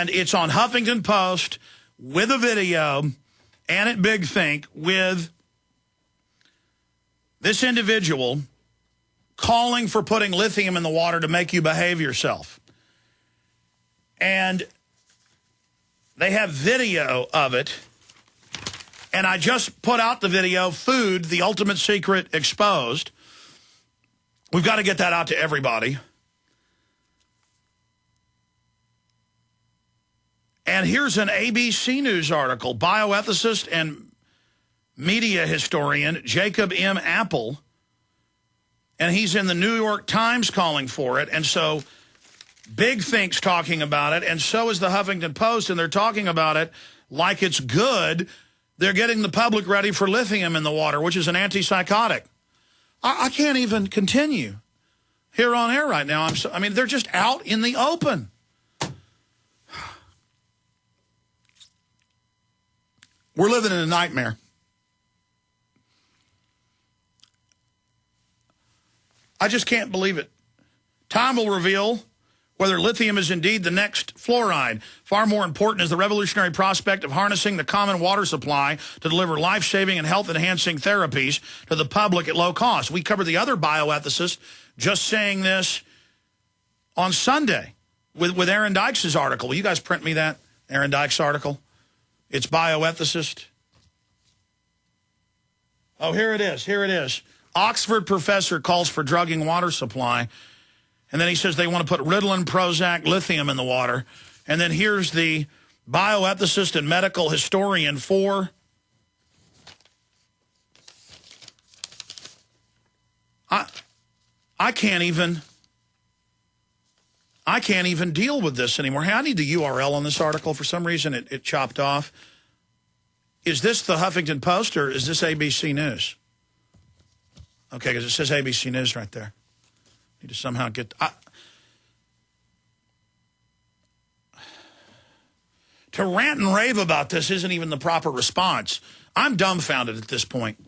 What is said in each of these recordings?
And it's on Huffington Post with a video and at Big Think with this individual calling for putting lithium in the water to make you behave yourself. And they have video of it. And I just put out the video, Food, the Ultimate Secret Exposed. We've got to get that out to everybody. And here's an ABC News article. Bioethicist and media historian Jacob M. Apple, and he's in the New York Times calling for it. And so Big Think's talking about it, and so is the Huffington Post, and they're talking about it like it's good. They're getting the public ready for lithium in the water, which is an antipsychotic. I can't even continue here on air right now. I mean, they're just out in the open. We're living in a nightmare. I just can't believe it. Time will reveal whether lithium is indeed the next fluoride. Far more important is the revolutionary prospect of harnessing the common water supply to deliver life-saving and health-enhancing therapies to the public at low cost. We covered the other bioethicist just saying this on Sunday with Aaron Dykes' article. Will you guys print me that, Aaron Dykes' article? It's bioethicist. Oh, here it is. Here it is. Oxford professor calls for drugging water supply. And then he says they want to put Ritalin, Prozac, lithium in the water. And then here's the bioethicist and medical historian for... I can't even deal with this anymore. Hey, I need the URL on this article. For some reason, it chopped off. Is this the Huffington Post or is this ABC News? Okay, because it says ABC News right there. Need to somehow get... to rant and rave about this isn't even the proper response. I'm dumbfounded at this point.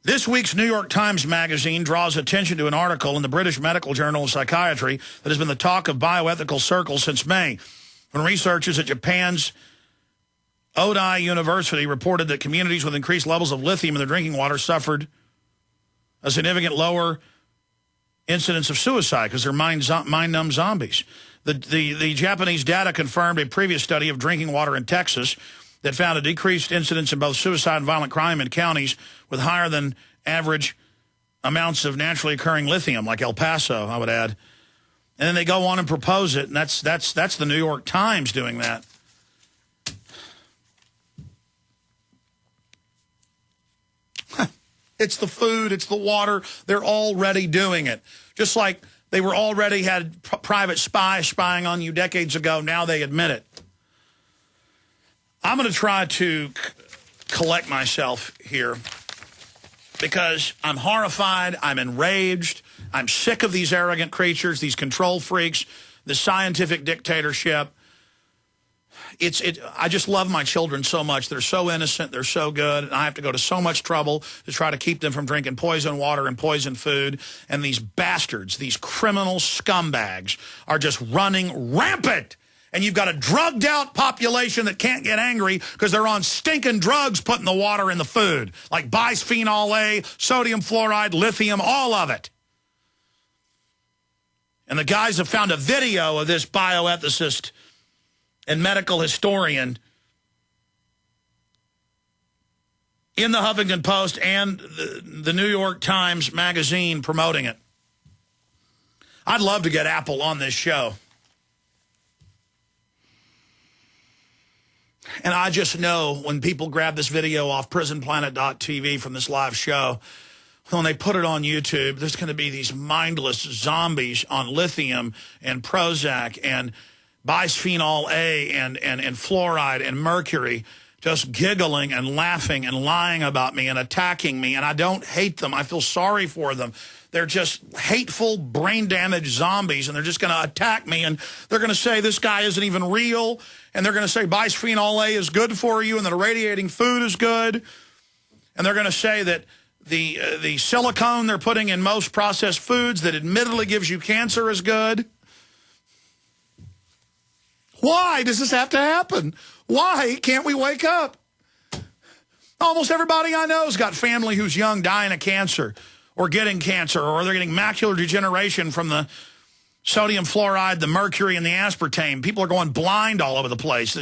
This week's New York Times Magazine draws attention to an article in the British Medical Journal of Psychiatry that has been the talk of bioethical circles since May, when researchers at Japan's Odai University reported that communities with increased levels of lithium in their drinking water suffered a significant lower incidence of suicide because they're mind-numb zombies. The Japanese data confirmed a previous study of drinking water in Texas that found a decreased incidence in both suicide and violent crime in counties with higher than average amounts of naturally occurring lithium, like El Paso, I would add. And then they go on and propose it, and that's the New York Times doing that. It's the food, it's the water. They're already doing it. Just like they were already had private spies spying on you decades ago. Now they admit it. I'm going to try to collect myself here because I'm horrified. I'm enraged. I'm sick of these arrogant creatures, these control freaks, the scientific dictatorship. I just love my children so much. They're so innocent. They're so good. And I have to go to so much trouble to try to keep them from drinking poison water and poison food. And these bastards, these criminal scumbags are just running rampant. And you've got a drugged out population that can't get angry because they're on stinking drugs putting the water in the food. Like bisphenol A, sodium fluoride, lithium, all of it. And the guys have found a video of this bioethicist and medical historian in the Huffington Post and the New York Times Magazine promoting it. I'd love to get Apple on this show. And I just know when people grab this video off prisonplanet.tv from this live show, when they put it on YouTube, there's going to be these mindless zombies on lithium and Prozac and bisphenol A and fluoride and mercury just giggling and laughing and lying about me and attacking me. And I don't hate them. I feel sorry for them. They're just hateful, brain-damaged zombies, and they're just going to attack me, and they're going to say this guy isn't even real, and they're going to say bisphenol A is good for you and that irradiating food is good, and they're going to say that the silicone they're putting in most processed foods that admittedly gives you cancer is good. Why does this have to happen? Why can't we wake up? Almost everybody I know has got family who's young dying of cancer or getting cancer, or they're getting macular degeneration from the sodium fluoride, the mercury, and the aspartame. People are going blind all over the place.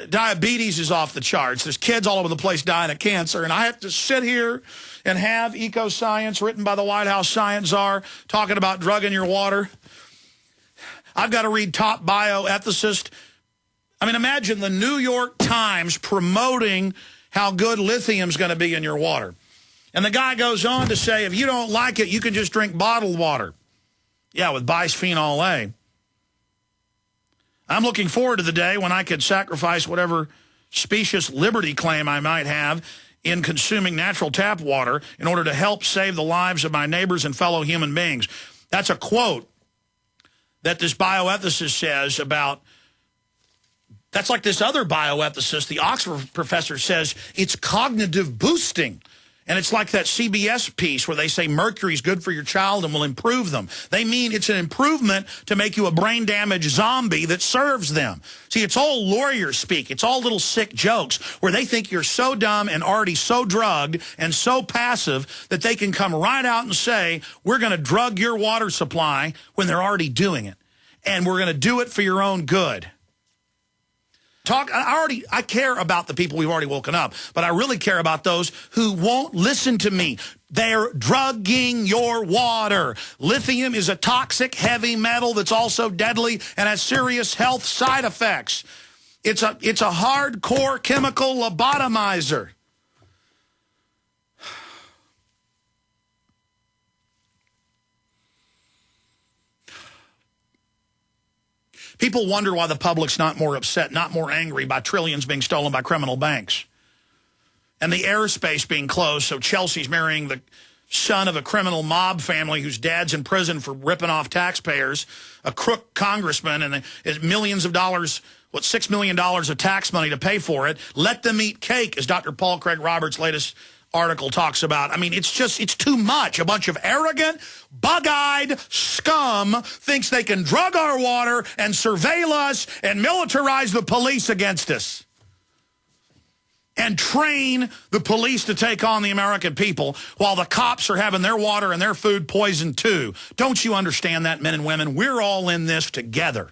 Diabetes is off the charts. There's kids all over the place dying of cancer, and I have to sit here and have eco-science written by the White House science czar talking about drugging your water. I've got to read top bioethicist. I mean, imagine the New York Times promoting how good lithium's going to be in your water. And the guy goes on to say, if you don't like it, you can just drink bottled water. Yeah, with bisphenol A. I'm looking forward to the day when I could sacrifice whatever specious liberty claim I might have in consuming natural tap water in order to help save the lives of my neighbors and fellow human beings. That's a quote that this bioethicist says about, that's like this other bioethicist, the Oxford professor, says it's cognitive boosting. And it's like that CBS piece where they say mercury's good for your child and will improve them. They mean it's an improvement to make you a brain-damaged zombie that serves them. See, it's all lawyer speak. It's all little sick jokes where they think you're so dumb and already so drugged and so passive that they can come right out and say, we're going to drug your water supply when they're already doing it. And we're going to do it for your own good. I care about the people we've already woken up, but I really care about those who won't listen to me. They're drugging your water. Lithium is a toxic heavy metal that's also deadly and has serious health side effects. It's a hardcore chemical lobotomizer. People wonder why the public's not more upset, not more angry by trillions being stolen by criminal banks. And the airspace being closed, so Chelsea's marrying the son of a criminal mob family whose dad's in prison for ripping off taxpayers, a crook congressman, and millions of dollars, $6 million of tax money to pay for it. Let them eat cake, as Dr. Paul Craig Roberts' latest article talks about. I mean, it's too much. A bunch of arrogant, bug-eyed scum thinks they can drug our water and surveil us and militarize the police against us and train the police to take on the American people while the cops are having their water and their food poisoned too. Don't you understand that, men and women? We're all in this together.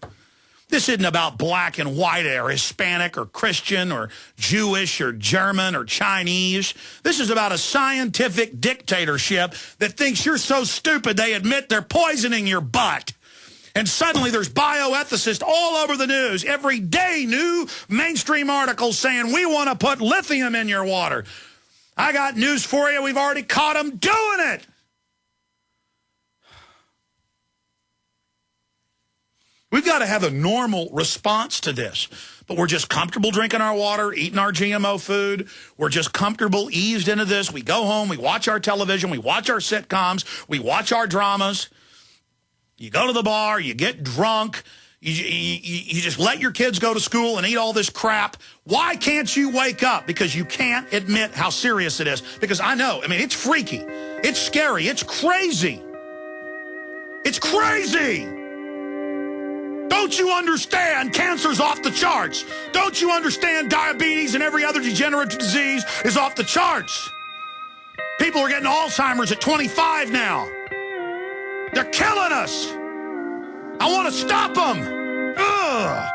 This isn't about black and white or Hispanic or Christian or Jewish or German or Chinese. This is about a scientific dictatorship that thinks you're so stupid they admit they're poisoning your butt. And suddenly there's bioethicists all over the news. Every day, new mainstream articles saying we want to put lithium in your water. I got news for you. We've already caught them doing it. We've got to have a normal response to this. But we're just comfortable drinking our water, eating our GMO food. We're just comfortable, eased into this. We go home, we watch our television, we watch our sitcoms, we watch our dramas. You go to the bar, you get drunk, you just let your kids go to school and eat all this crap. Why can't you wake up? Because you can't admit how serious it is. Because I know, I mean, it's freaky. It's scary. It's crazy. It's crazy. Don't you understand cancer's off the charts? Don't you understand diabetes and every other degenerative disease is off the charts? People are getting Alzheimer's at 25 now. They're killing us. I want to stop them. Ugh.